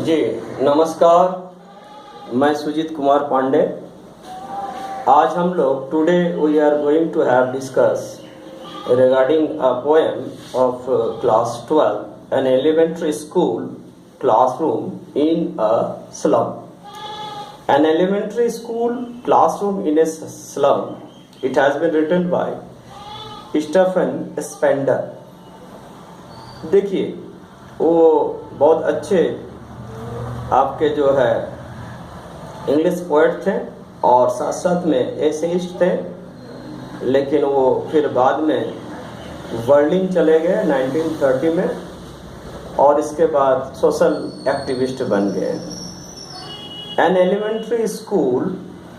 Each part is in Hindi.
जी नमस्कार, मैं सुजीत कुमार पांडे। आज हम लोग today we are going to have discuss regarding a poem of class 12, an elementary school classroom in a slum. An elementary school classroom in a slum. It has been written by Stephen Spender. देखिए, वो बहुत अच्छे आपके जो है इंग्लिश पोएट थे और साथ साथ में एसेइस्ट थे, लेकिन वो फिर बाद में वर्लिंग चले गए 1930 में और इसके बाद सोशल एक्टिविस्ट बन गए। An elementary school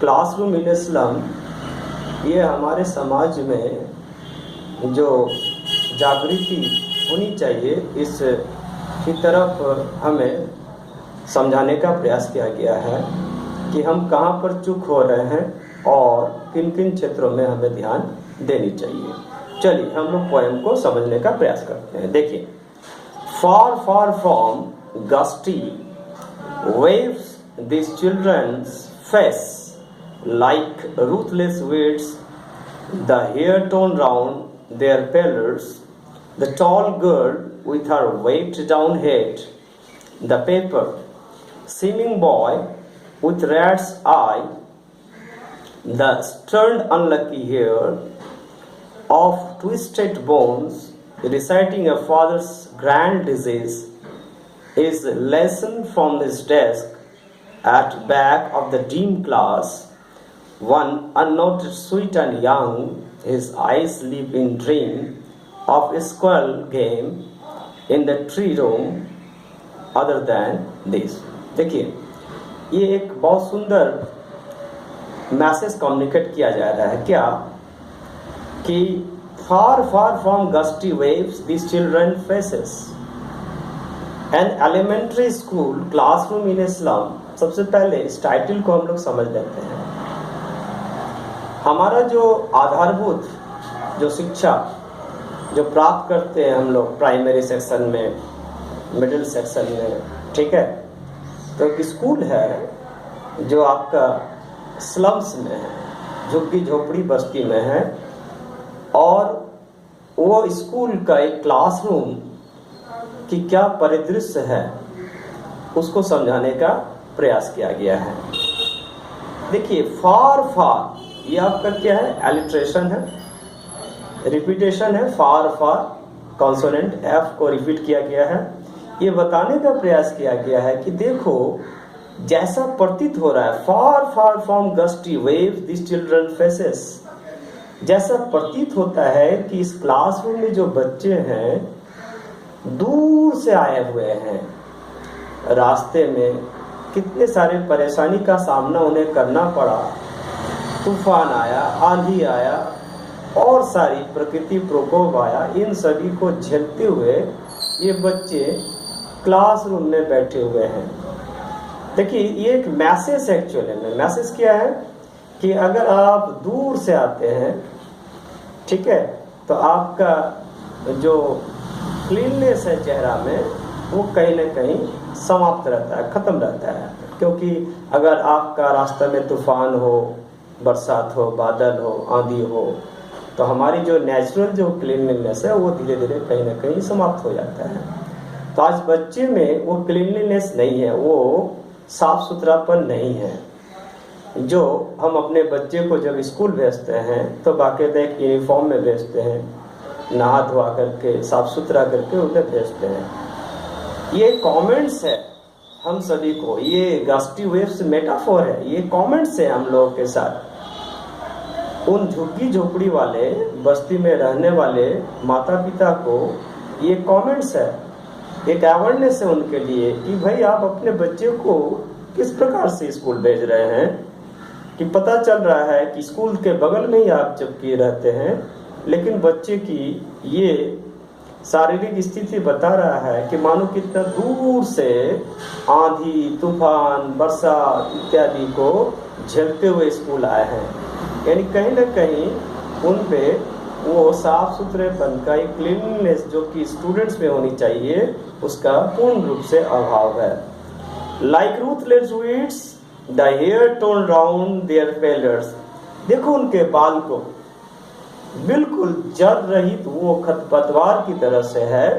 classroom in slum, ये हमारे समाज में जो जागृति होनी चाहिए इस की तरफ हमें समझाने का प्रयास किया गया है कि हम कहाँ पर चूक हो रहे हैं और किन किन क्षेत्रों में हमें ध्यान देनी चाहिए। चलिए हम लोग पोएम को समझने का प्रयास करते हैं। देखिए, far far from gusty waves this children's face like ruthless weeds, the hair torn round their pillars, the tall girl with her weighed down head, the paper seeming boy with rat's eye, the stern unlucky hair of twisted bones, reciting a father's grand disease, is lesson from his desk at back of the dim class. One unnoted sweet and young, his eyes live in dream of a squirrel game in the tree room other than this. देखिए, ये एक बहुत सुंदर मैसेज कम्युनिकेट किया जा रहा है क्या कि far far from gusty waves this children faces an elementary school classroom in a slum. सबसे पहले इस टाइटल को हम लोग समझ लेते हैं। हमारा जो आधारभूत जो शिक्षा जो प्राप्त करते हैं हम लोग प्राइमरी सेक्शन में, मिडिल सेक्शन में, ठीक है, तो एक स्कूल है जो आपका स्लम्स में है, झुग्गी झोपड़ी बस्ती में है, और वो स्कूल का एक क्लासरूम की क्या परिदृश्य है उसको समझाने का प्रयास किया गया है। देखिए, फार फार ये आपका क्या है, एलिट्रेशन है, रिपीटेशन है। फार फार कॉन्सोनेंट एफ को रिपीट किया गया है। ये बताने का प्रयास किया गया है कि देखो, जैसा प्रतीत हो रहा है, far far from gusty waves this children faces, जैसा प्रतीत होता है कि इस क्लासरूम में जो बच्चे हैं दूर से आए हुए हैं, रास्ते में कितने सारे परेशानी का सामना उन्हें करना पड़ा, तूफान आया, आंधी आया और सारी प्रकृति प्रकोप आया, इन सभी को झेलते हुए ये बच्चे क्लासरूम में बैठे हुए हैं। देखिए, ये एक मैसेज एक्चुअली में, मैसेज क्या है कि अगर आप दूर से आते हैं, ठीक है, तो आपका जो क्लीननेस है चेहरा में वो कहीं ना कहीं समाप्त रहता है, खत्म रहता है। क्योंकि अगर आपका रास्ते में तूफान हो, बरसात हो, बादल हो, आंधी हो, तो हमारी जो नेचुरल जो क्लीनलीनेस है वो धीरे धीरे कहीं ना कहीं समाप्त हो जाता है। तो आज बच्चे में वो क्लीनलीनेस नहीं है, वो साफ सुथरापन नहीं है। जो हम अपने बच्चे को जब स्कूल भेजते हैं तो बाकायदा एक यूनिफॉर्म में भेजते हैं, नहा धोआ करके साफ सुथरा करके उन्हें भेजते हैं। ये कमेंट्स है हम सभी को, ये गस्टी वेव्स मेटाफोर है, ये कमेंट्स है हम लोगों के साथ। उन झुग्गी झोपड़ी वाले बस्ती में रहने वाले माता पिता को ये कमेंट्स है, एक अवेयरनेस है उनके लिए कि भाई आप अपने बच्चे को किस प्रकार से स्कूल भेज रहे हैं, कि पता चल रहा है कि स्कूल के बगल में ही आप जबकि रहते हैं, लेकिन बच्चे की ये शारीरिक स्थिति बता रहा है कि मानो कितना दूर से आंधी, तूफान, बरसात इत्यादि को झेलते हुए स्कूल आए हैं। यानी कहीं ना कहीं उन पे वो साफ सुथरेपन का एक क्लीननेस जो कि स्टूडेंट्स में होनी चाहिए उसका पूर्ण रूप से अभाव है। Like ruthless weeds the hair torn round their pallors. देखो उनके बाल को, बिल्कुल जड़ रहित वो खरपतवार की तरह से है।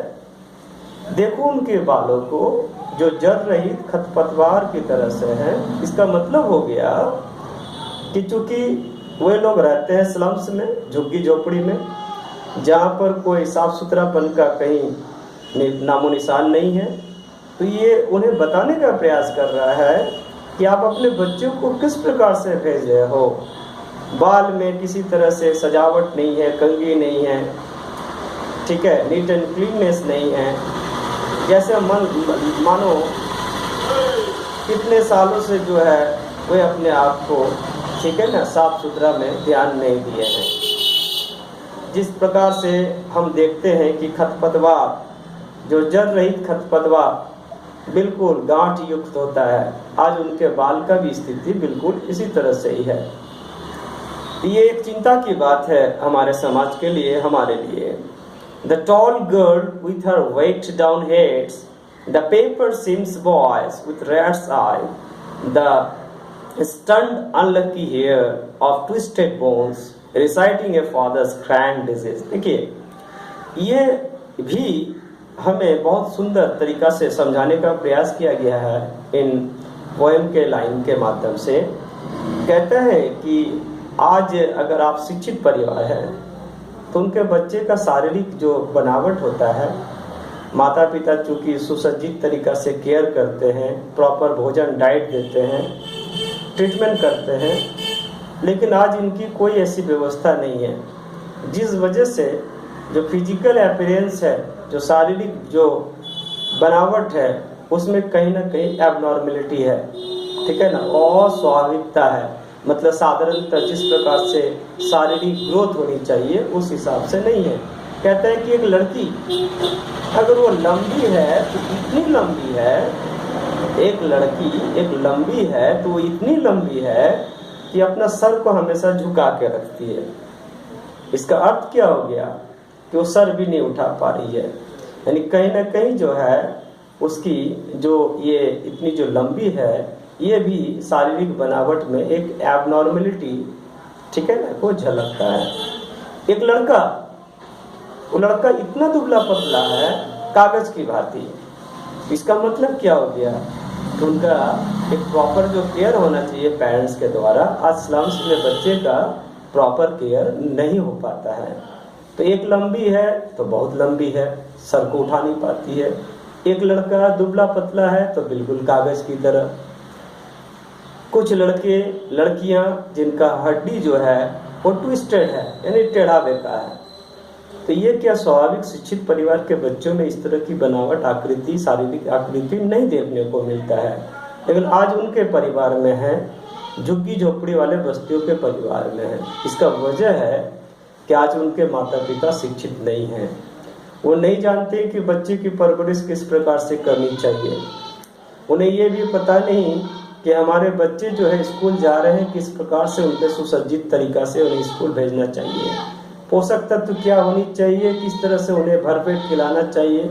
देखो उनके बालों को जो जड़ रहित खरपतवार की तरह से है। इसका मतलब हो गया कि चूंकि वे लोग रहते हैं स्लम्स में, झुग्गी झोपड़ी में, जहाँ पर कोई साफ सुथरापन का कहीं नामो निशान नहीं है, तो ये उन्हें बताने का प्रयास कर रहा है कि आप अपने बच्चों को किस प्रकार से भेज रहे हो। बाल में किसी तरह से सजावट नहीं है, कंघी नहीं है, ठीक है, नीट एंड क्लीननेस नहीं है, जैसे मानो कितने सालों से जो है वे अपने आप को, ठीक है ना, साफ सुथरा में ध्यान नहीं दिए हैं। जिस प्रकार से हम देखते हैं कि खरपतवार, जो जड़ रहित खरपतवार बिल्कुल गांठ युक्त होता है, आज उनके बाल का भी स्थिति बिल्कुल इसी तरह से ही है। ये एक चिंता की बात है हमारे समाज के लिए, हमारे लिए। The tall girl with her weight down heads, the paper seams boys with rat's eye, the stunned unlucky hair of twisted bones, reciting a father's grand disease। देखिए, ये भी हमें बहुत सुंदर तरीका से समझाने का प्रयास किया गया है इन पोएम के लाइन के माध्यम से। कहता है कि आज अगर आप शिक्षित परिवार हैं तो उनके बच्चे का शारीरिक जो बनावट होता है, माता पिता चूँकि सुसज्जित तरीका से केयर करते हैं, प्रॉपर भोजन डाइट देते हैं, ट्रीटमेंट करते हैं, लेकिन आज इनकी कोई ऐसी व्यवस्था नहीं है, जिस वजह से जो फिजिकल अपीयरेंस है, जो शारीरिक जो बनावट है, उसमें कहीं ना कहीं एबनॉर्मेलिटी है, ठीक है ना, अस्वाभाविकता है। मतलब साधारणतः जिस प्रकार से शारीरिक ग्रोथ होनी चाहिए उस हिसाब से नहीं है। कहता है कि एक लड़की अगर वो लंबी है तो इतनी लंबी है, एक लड़की एक लंबी है तो वो इतनी लंबी है कि अपना सर को हमेशा झुका के रखती है। इसका अर्थ क्या हो गया कि वो सर भी नहीं उठा पा रही है, यानी कहीं ना कहीं जो है उसकी जो ये इतनी जो लंबी है, ये भी शारीरिक बनावट में एक एबनॉर्मेलिटी, ठीक है ना, को झलकता है। एक लड़का, वो लड़का इतना दुबला पतला है कागज की भांति। इसका मतलब क्या हो गया कि उनका एक प्रॉपर जो केयर होना चाहिए पेरेंट्स के द्वारा, आज स्लम्स में बच्चे का प्रॉपर केयर नहीं हो पाता है। तो एक लंबी है तो बहुत लंबी है, सर को उठा नहीं पाती है। एक लड़का दुबला पतला है तो बिल्कुल कागज की तरह। कुछ लड़के लड़कियां जिनका हड्डी जो है वो ट्विस्टेड है, यानी टेढ़ा बेका है। तो ये क्या स्वाभाविक शिक्षित परिवार के बच्चों में इस तरह की बनावट, आकृति, शारीरिक आकृति नहीं देखने को मिलता है। लेकिन आज उनके परिवार में है, झुग्गी झोपड़ी वाले बस्तियों के परिवार में है। इसका वजह है कि आज उनके माता पिता शिक्षित नहीं हैं। वो नहीं जानते कि बच्चे की परवरिश किस प्रकार से करनी चाहिए। उन्हें ये भी पता नहीं कि हमारे बच्चे जो है स्कूल जा रहे हैं, किस प्रकार से उनके सुसज्जित तरीका से उन्हें स्कूल भेजना चाहिए, पोषक तत्व क्या होनी चाहिए, किस तरह से उन्हें भरपेट खिलाना चाहिए,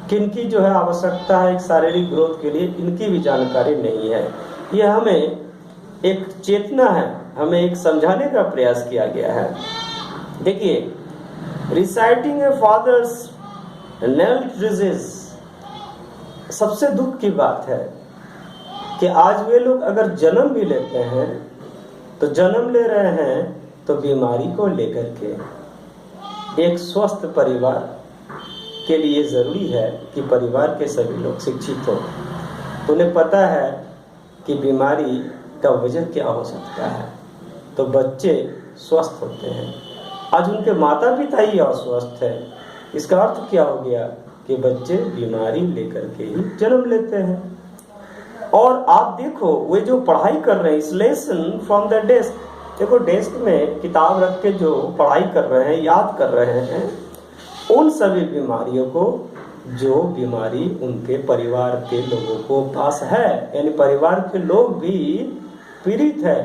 किनकी जो है आवश्यकता है एक शारीरिक ग्रोथ के लिए, इनकी भी जानकारी नहीं है। ये हमें एक चेतना है, हमें एक समझाने का प्रयास किया गया है। देखिए, रिसाइटिंग ए फादर्स नेल्ड डिजीज, सबसे दुख की बात है कि आज वे लोग अगर जन्म भी लेते हैं तो जन्म ले रहे हैं तो बीमारी को लेकर के। एक स्वस्थ परिवार के लिए जरूरी है कि परिवार के सभी लोग शिक्षित हो, तो उन्हें पता है कि बीमारी का वजह क्या हो सकता है, तो बच्चे स्वस्थ होते हैं। आज उनके माता पिता ही अस्वस्थ है, इसका अर्थ क्या हो गया कि बच्चे बीमारी लेकर के ही जन्म लेते हैं। और आप देखो वे जो पढ़ाई कर रहे हैं, इस लेसन फ्रॉम द डेस्क, देखो डेस्क में किताब रख के जो पढ़ाई कर रहे हैं, याद कर रहे हैं, उन सभी बीमारियों को जो बीमारी उनके परिवार के लोगों को पास है, यानी परिवार के लोग भी पीड़ित है,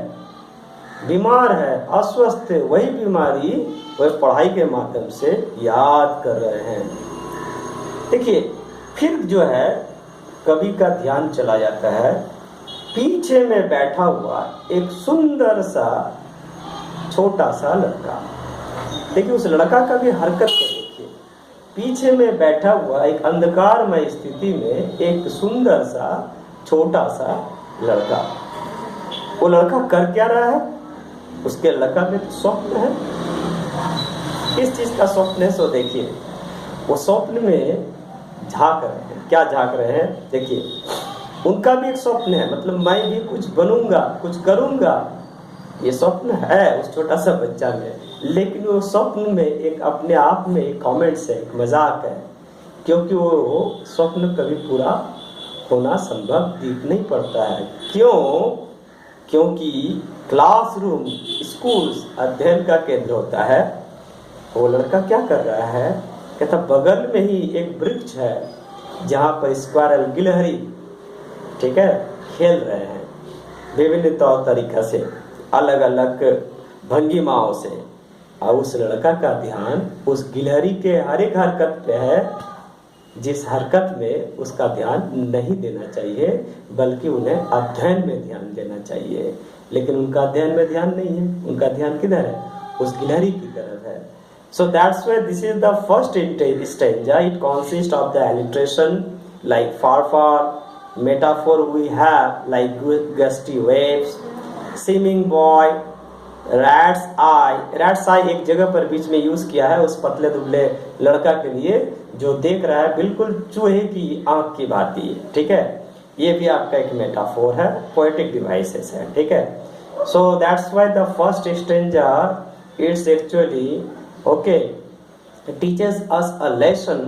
बीमार है, अस्वस्थ है, वही बीमारी वह पढ़ाई के माध्यम से याद कर रहे हैं। देखिए, फिर जो है कवि का ध्यान चला जाता है पीछे में बैठा हुआ एक सुंदर सा छोटा सा लड़का। देखिए उस लड़का का भी हरकत को देखिए, पीछे में बैठा हुआ एक अंधकारमय स्थिति में एक सुंदर सा छोटा सा लड़का। वो लड़का कर क्या रहा है? उसके लड़का में तो स्वप्न है। किस चीज का स्वप्न है? सो देखिए वो स्वप्न में झांक रहे हैं। क्या झांक रहे हैं? देखिए उनका भी एक स्वप्न है, मतलब मैं भी कुछ बनूंगा, कुछ करूंगा, ये स्वप्न है उस छोटा सा बच्चा में। लेकिन वो स्वप्न में एक अपने आप में एक कॉमेंट्स है, एक मजाक है, क्योंकि वो स्वप्न कभी पूरा होना संभव दिख नहीं पड़ता है। क्यों? क्योंकि क्लासरूम, स्कूल अध्ययन का केंद्र होता है। वो लड़का क्या कर रहा है? कहता बगल में ही एक वृक्ष है जहाँ पर स्क्वायरल, गिलहरी, ठीक है, खेल रहे हैं विभिन्न तौर तरीका से, अलग अलग भंगिमाओं से। और उस लड़का का ध्यान उस गिलहरी के हर एक हरकत पे है, जिस हरकत में उसका ध्यान नहीं देना चाहिए, बल्कि उन्हें अध्ययन में ध्यान देना चाहिए। लेकिन उनका अध्ययन में ध्यान नहीं है, उनका ध्यान किधर है? उस गिलहरी की तरफ है। So that's why this is the first stanza. It consists of the alliteration like far, metaphor we have like gusty waves, seeming boy, rat's eye. rat's eye एक जगह पर बीच में यूज किया है उस पतले दुबले लड़का के लिए जो देख रहा है बिल्कुल चूहे की आंख की भांति, ठीक है। ये भी आपका एक मेटाफोर है, पोएटिक डिवाइसेस है, ठीक है। So that's why the first stanza it's actually okay, it teaches us a lesson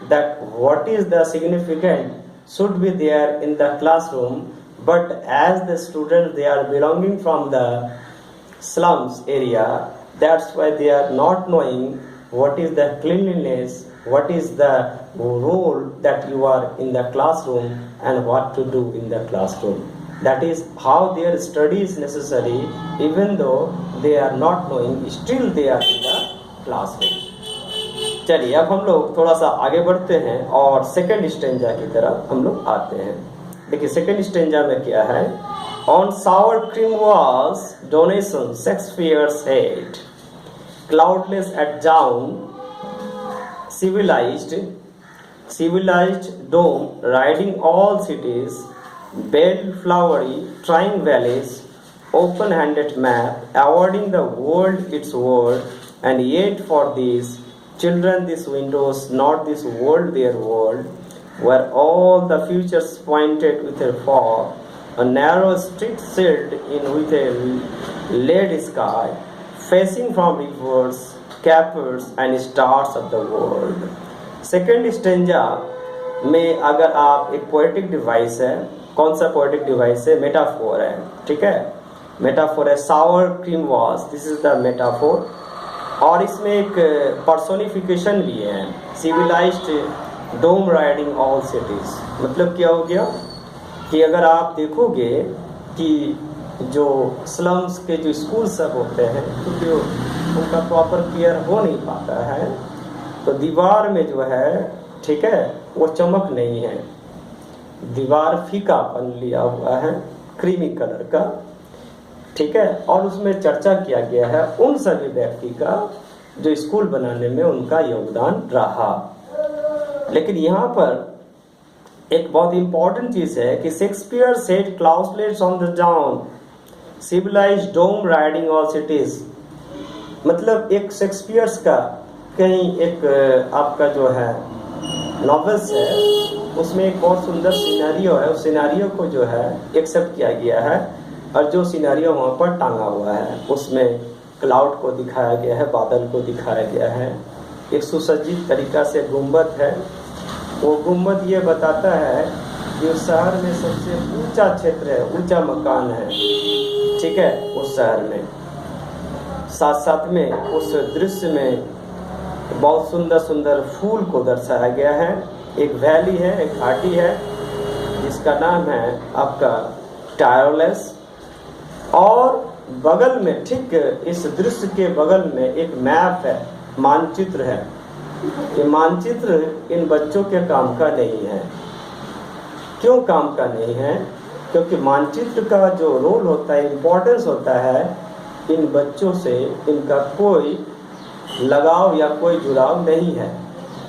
that what is the significant should be there in the classroom, but as the students they are belonging from the slums area, that's why they are not knowing what is the cleanliness, what is the role that you are in the classroom and what to do in the classroom. That is how their study is necessary, even though they are not knowing, still they are in the classroom. चलिए अब हम लोग थोड़ा सा आगे बढ़ते हैं और सेकंड स्टेंजा की तरफ हम लोग आते हैं। देखिए सेकंड स्टेंजा में क्या है? On sour cream walls donation Shakespeare said, cloudless at dawn, civilized dome riding all cities, bell flowery trying valleys, open-handed map awarding the world its world. And yet for these children this windows, not this world their world, where all the futures pointed with a fog, a narrow street sailed in with a lead sky, facing from rivers, capers and stars of the world. Second stanza में अगर आप एक पोएटिक डिवाइस है, कौन सा पोएटिक डिवाइस है? मेटाफोर है, ठीक है, मेटाफोर है। सावर cream walls, this is the metaphor. और इसमें एक पर्सोनिफिकेशन भी है, civilised dome riding all cities. मतलब क्या हो गया कि अगर आप देखोगे कि जो स्लम्स के जो स्कूल सब होते हैं, क्योंकि उनका प्रॉपर केयर हो नहीं पाता है, तो दीवार में जो है, ठीक है, वो चमक नहीं है, दीवार फीकापन लिया हुआ है, क्रीमी कलर का, ठीक है। और उसमें चर्चा किया गया है उन सभी व्यक्ति का जो स्कूल बनाने में उनका योगदान रहा। लेकिन यहाँ पर एक बहुत इंपॉर्टेंट चीज है कि Shakespeare said cloudless on the dawn, civilized dome riding all cities. मतलब एक शेक्सपियर्स का कहीं एक आपका जो है नॉवेल्स है, उसमें एक बहुत सुंदर सिनेरियो है, उस सिनेरियो को जो है एक्सेप्ट किया गया है और जो सिनेरियो वहाँ पर टांगा हुआ है उसमें क्लाउड को दिखाया गया है, बादल को दिखाया गया है, एक सुसज्जित तरीका से गुंबद है। वो गुंबद ये बताता है कि उस शहर में सबसे ऊंचा क्षेत्र है, ऊंचा मकान है, ठीक है, उस शहर में। साथ साथ में उस दृश्य में बहुत सुंदर सुंदर फूल को दर्शाया गया है। एक वैली है, एक घाटी है जिसका नाम है आपका टायरलेस, और बगल में, ठीक इस दृश्य के बगल में एक मैप है, मानचित्र है। ये मानचित्र इन बच्चों के काम का नहीं है, क्यों काम का नहीं है? क्योंकि मानचित्र का जो रोल होता है, इम्पोर्टेंस होता है, इन बच्चों से इनका कोई लगाव या कोई जुड़ाव नहीं है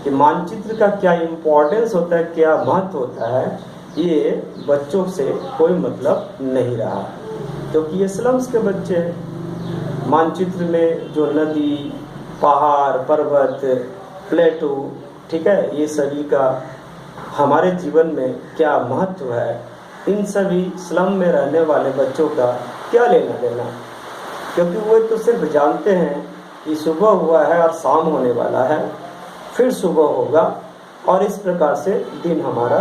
कि मानचित्र का क्या इम्पोर्टेंस होता है, क्या महत्व होता है, ये बच्चों से कोई मतलब नहीं रहा, क्योंकि ये स्लम्स के बच्चे हैं। मानचित्र में जो नदी, पहाड़, पर्वत, प्लेटू, ठीक है, ये सभी का हमारे जीवन में क्या महत्व है, इन सभी स्लम में रहने वाले बच्चों का क्या लेना देना? क्योंकि वो तो सिर्फ जानते हैं कि सुबह हुआ है और शाम होने वाला है, फिर सुबह होगा, और इस प्रकार से दिन हमारा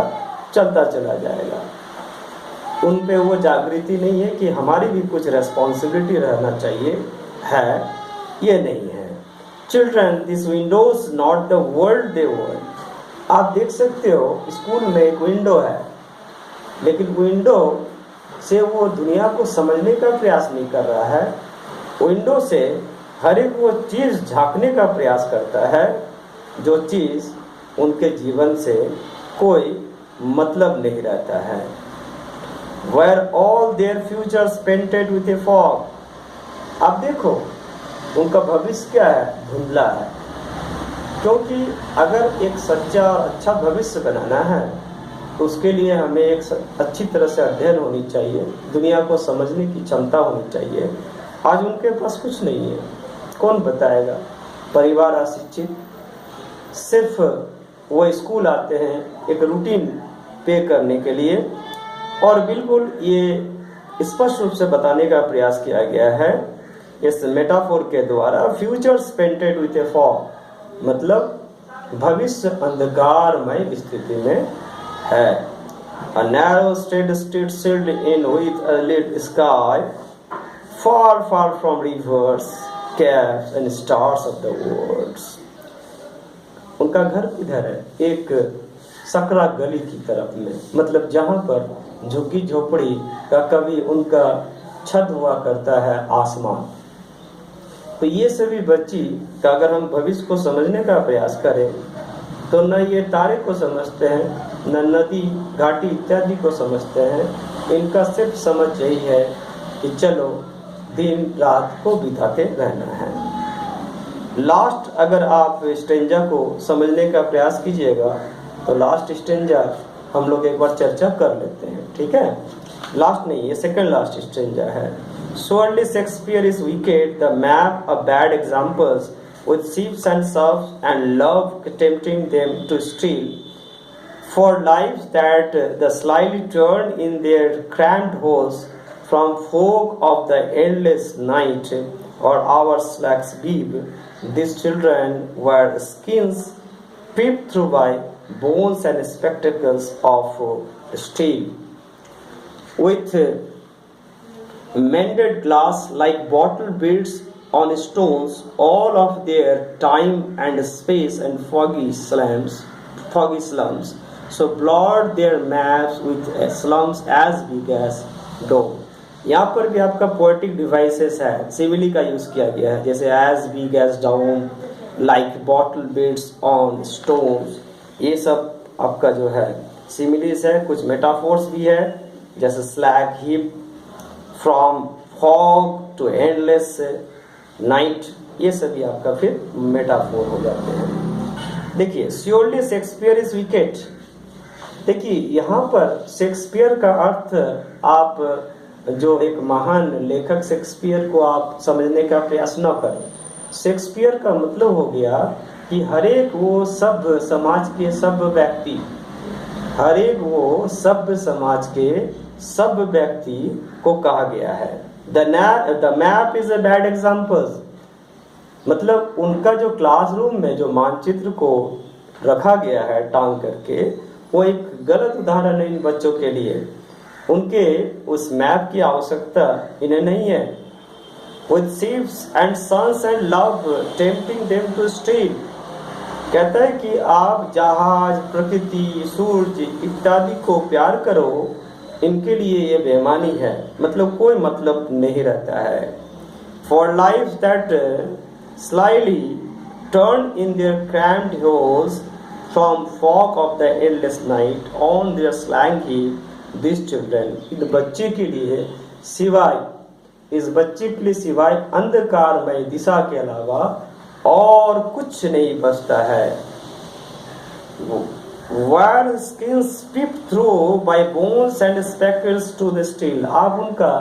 चलता चला जाएगा। उन पे वो जागृति नहीं है कि हमारी भी कुछ रेस्पॉन्सिबिलिटी रहना चाहिए, है, ये नहीं है। Children, this Windows not the world they want. आप देख सकते हो स्कूल में एक विंडो है, लेकिन विंडो से वो दुनिया को समझने का प्रयास नहीं कर रहा है। विंडो से हर एक वो चीज़ झांकने का प्रयास करता है जो चीज़ उनके जीवन से कोई मतलब नहीं रहता है। Where all their futures painted with a fog। आप देखो उनका भविष्य क्या है? धुंधला है। क्योंकि अगर एक सच्चा और अच्छा भविष्य बनाना है तो उसके लिए हमें एक अच्छी तरह से अध्ययन होनी चाहिए, दुनिया को समझने की क्षमता होनी चाहिए। आज उनके पास कुछ नहीं है, कौन बताएगा? परिवार अशिक्षित, सिर्फ वो स्कूल आते हैं एक रूटीन पे करने के लिए, और बिल्कुल ये स्पष्ट रूप से बताने का प्रयास किया गया है इस मेटाफोर के द्वारा, futures painted with A fog, मतलब भविष्य अंधकारमय स्थिति में है। A narrow straight street filled in with a lit sky, far far from rivers, caves and stars of the world। उनका घर इधर है, एक सकरा गली की तरफ में, मतलब जहाँ पर झुग्गी झोपड़ी का कभी उनका छत हुआ करता है आसमान। तो ये सभी बच्ची का अगर हम भविष्य को समझने का प्रयास करें तो न ये तारे को समझते हैं, न नदी घाटी इत्यादि को समझते हैं। इनका सिर्फ समझ यही है कि चलो दिन रात को बिताते रहना है। लास्ट अगर आप स्टेंजा को समझने का प्रयास कीजिएगा तो लास्ट स्टेंजा हम लोग एक बार चर्चा कर लेते हैं, ठीक है? लास्ट नहीं, ये सेकंड लास्ट स्टेंजा है। Surely Shakespeare is wicked, the map of bad examples, with sheep and serfs and love tempting them to steal, for lives that the slyly turn in their cramped holes from fog of the endless night, or hours like beeb. These children were skins peeped through by bones and spectacles of steel, with mended glass like bottle beads on stones, all of their time and space and foggy slums, so blurred their maps with slums as big as dome। यहाँ पर भी आपका पोएटिक डिवाइसेस है, सिविली का यूज किया गया है, जैसे as big as dawn, like bottle bits on stones, ये सब आपका जो है सिमिलीज है। कुछ मेटाफोर्स भी है, जैसे slag heap, from fog to endless night, ये सभी आपका फिर मेटाफोर हो जाते हैं। देखिए, श्योरली शेक्सपियर इज विकेट। देखिए यहाँ पर शेक्सपियर का अर्थ आप जो एक महान लेखक शेक्सपियर को आप समझने का प्रयास न करें। शेक्सपियर का मतलब हो गया कि हरेक वो सभ्य समाज के सभ्य व्यक्ति, हरेक वो सभ्य समाज के सभ्य व्यक्ति को कहा गया है। The map is a bad example, मतलब उनका जो क्लासरूम में जो मानचित्र को रखा गया है टांग करके, वो एक गलत उदाहरण है इन बच्चों के लिए। उनके उस मैप की आवश्यकता इन्हें नहीं है। With sheep and sons and love tempting them to steal, कहता है कि आप जहाज, प्रकृति, सूरज इत्यादि को प्यार करो, इनके लिए ये बेईमानी है, मतलब कोई मतलब नहीं रहता है। For lives that slyly turn in their cramped holes from fog of the endless night on their slangy these children. इन बच्चे के लिए सिवाय इस बच्चे के लिए सिवाय अंधकारमय दिशा के अलावा और कुछ नहीं बचता है. Where skins peep through by bones and speckles to the steel. आप उनका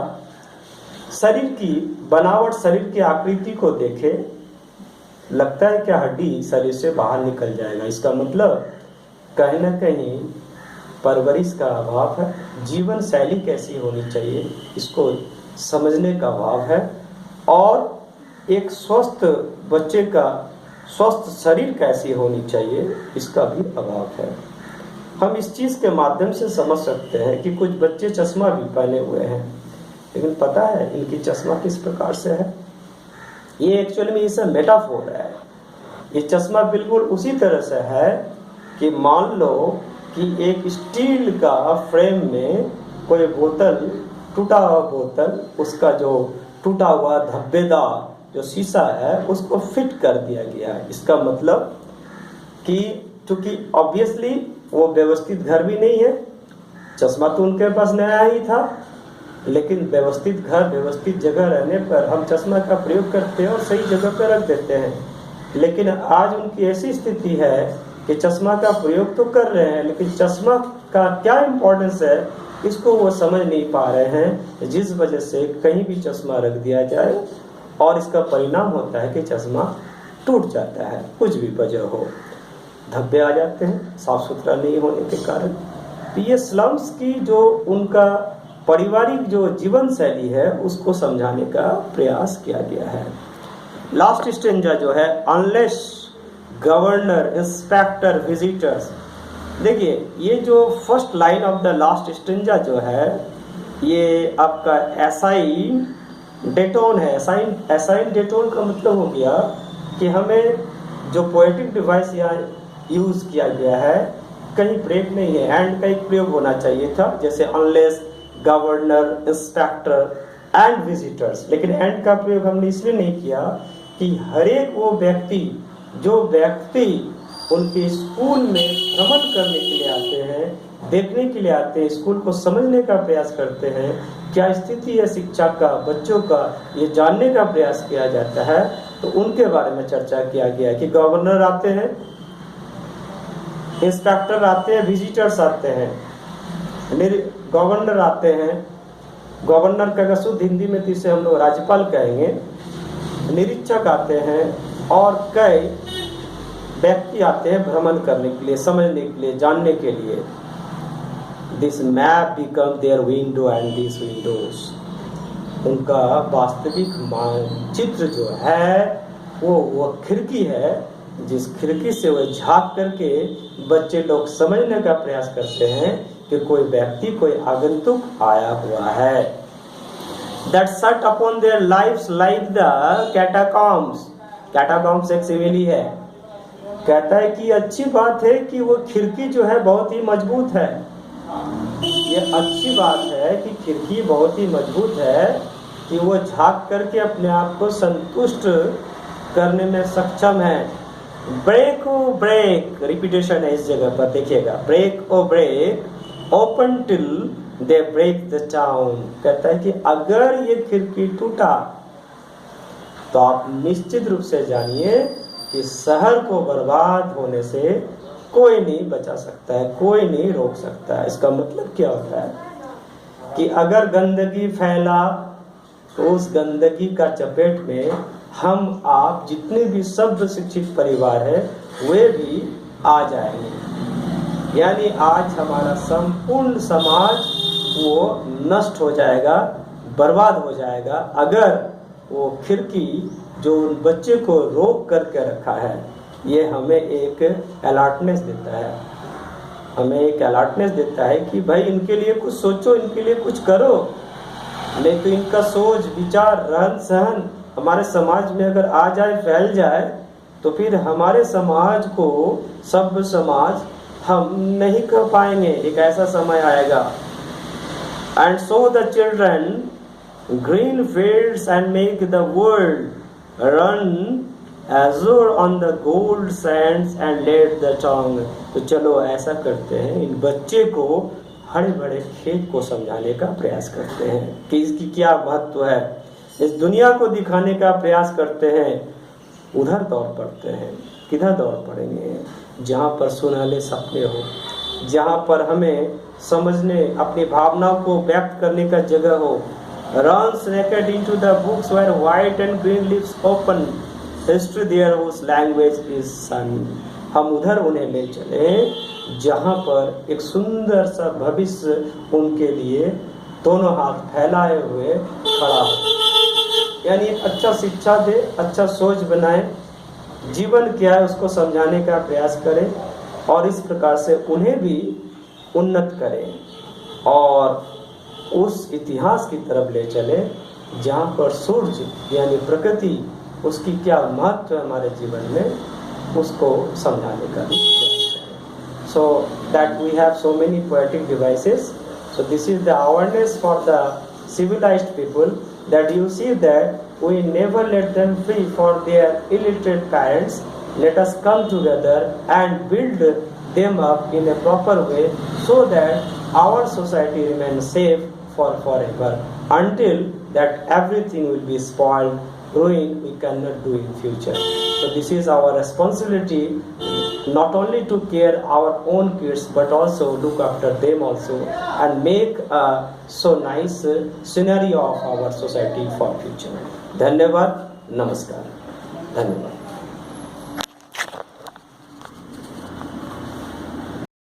शरीर की बनावट, शरीर की आकृति को देखे, लगता है क्या हड्डी शरीर से बाहर निकल जाएगा. इसका मतलब कहीं ना कहीं परवरिश का अभाव है, जीवन शैली कैसी होनी चाहिए इसको समझने का अभाव है, और एक स्वस्थ बच्चे का स्वस्थ शरीर कैसी होनी चाहिए इसका भी अभाव है. हम इस चीज़ के माध्यम से समझ सकते हैं कि कुछ बच्चे चश्मा भी पहने हुए हैं, लेकिन पता है इनकी चश्मा किस प्रकार से है. ये एक्चुअली में इसे मेटाफोर है. ये चश्मा बिल्कुल उसी तरह से है कि मान लो कि एक स्टील का फ्रेम में कोई बोतल, टूटा हुआ बोतल, उसका जो टूटा हुआ धब्बेदार जो शीशा है उसको फिट कर दिया गया है. इसका मतलब कि चूंकि ऑब्वियसली वो व्यवस्थित घर भी नहीं है, चश्मा तो उनके पास नया ही था, लेकिन व्यवस्थित घर, व्यवस्थित जगह रहने पर हम चश्मा का प्रयोग करते हैं और सही जगह पर रख देते हैं. लेकिन आज उनकी ऐसी स्थिति है कि चश्मा का प्रयोग तो कर रहे हैं, लेकिन चश्मा का क्या इम्पोर्टेंस है इसको वो समझ नहीं पा रहे हैं, जिस वजह से कहीं भी चश्मा रख दिया जाए और इसका परिणाम होता है कि चश्मा टूट जाता है. कुछ भी वजह हो, धब्बे आ जाते हैं साफ सुथरा नहीं होने के कारण. तो ये स्लम्स की जो उनका पारिवारिक जो जीवन शैली है उसको समझाने का प्रयास किया गया है. लास्ट स्टेंजा जो है, अनलेस गवर्नर इंस्पेक्टर विजिटर्स. देखिए ये जो first line of the last stanza जो है ये आपका एसाइन डेटोन है. एसाइन डेटोन का मतलब हो गया कि हमें जो पोएटिक डिवाइस यहाँ यूज किया गया है कहीं ब्रेक नहीं है, एंड का एक प्रयोग होना चाहिए था, जैसे unless governor inspector and visitors. लेकिन एंड का प्रयोग हमने इसलिए नहीं किया कि हर एक वो व्यक्ति जो व्यक्ति उनके स्कूल में भ्रमण करने के लिए आते हैं, देखने के लिए आते हैं, स्कूल को समझने का प्रयास करते हैं, क्या स्थिति है शिक्षा का, बच्चों का, ये जानने का प्रयास किया जाता है, तो उनके बारे में चर्चा किया गया कि गवर्नर आते हैं, इंस्पेक्टर आते हैं, विजिटर्स आते हैं. गवर्नर आते हैं, गवर्नर का अगर शुद्ध हिंदी में तो इसे हम लोग राज्यपाल कहेंगे. निरीक्षक आते हैं और कई व्यक्ति आते हैं भ्रमण करने के लिए, समझने के लिए, जानने के लिए. This map become their window and this Windows. उनका वास्तविक मानचित्र जो है वो खिड़की है, जिस खिड़की से वो झांक करके बच्चे लोग समझने का प्रयास करते हैं कि कोई व्यक्ति, कोई आगंतुक आया हुआ है. That shut upon their lives like the catacombs. Catacombs एक सिविली है. कहता है कि अच्छी बात है कि वो खिड़की जो है बहुत ही मजबूत है. ये अच्छी बात है कि खिड़की बहुत ही मजबूत है कि वो झांक करके अपने आप को संतुष्ट करने में सक्षम है. ब्रेक ओ ब्रेक, रिपीटेशन है इस जगह पर, देखिएगा. Break o break open till they break the town. कहता है कि अगर ये खिड़की टूटा तो आप निश्चित रूप से जानिए कि शहर को बर्बाद होने से कोई नहीं बचा सकता है, कोई नहीं रोक सकता है. इसका मतलब क्या होता है कि अगर गंदगी फैला तो उस गंदगी का चपेट में हम आप जितने भी शब्द शिक्षित परिवार है वे भी आ जाएंगे. यानी आज हमारा संपूर्ण समाज वो नष्ट हो जाएगा, बर्बाद हो जाएगा, अगर वो खिड़की जो उन बच्चे को रोक करके रखा है. ये हमें एक अलर्टनेस देता है, हमें एक अलर्टनेस देता है कि भाई इनके लिए कुछ सोचो, इनके लिए कुछ करो. नहीं तो इनका सोच, विचार, रहन सहन हमारे समाज में अगर आ जाए, फैल जाए, तो फिर हमारे समाज को सभ्य समाज हम नहीं कर पाएंगे. एक ऐसा समय आएगा. And so the children green fields and make the world run azure on the gold sands and let the tongue। तो चलो ऐसा करते हैं, इन बच्चे को हरे भरे खेत को समझाने का प्रयास करते हैं कि इसकी क्या महत्व है, इस दुनिया को दिखाने का प्रयास करते हैं। उधर दौड़ पड़ते हैं, किधर दौड़ पड़ेंगे? जहाँ पर सुनहले सपने हो, जहाँ पर हमें समझने, अपनी भावनाओं को व्यक्त करने का जगह हो। Runs naked into the books where white and green leaves open, history there whose language is sun। हम उधर उन्हें ले चले जहाँ पर एक सुंदर सा भविष्य उनके लिए दोनों हाथ फैलाए हुए खड़ा हो। यानी एक अच्छा शिक्षा दे, अच्छा सोच बनाए, जीवन क्या है उसको समझाने का प्रयास करें और इस प्रकार से उन्हें भी उन्नत करें और उस इतिहास की तरफ ले चले जहाँ पर सूर्य यानी प्रकृति, उसकी क्या महत्व है हमारे जीवन में, उसको समझाने का भी प्रयास करें। So that we have so many poetic devices. So this is the awareness for the civilized people, that you see that we never let them free for their illiterate parents. Let us come together and build them up in a proper way so that our society remains safe for forever. Until that everything will be spoiled, ruined, we cannot do in future. So this is our responsibility, not only to care our own kids but also look after them also and make a so nice scenario of our society for future. धन्यवाद, नमस्कार, धन्यवाद।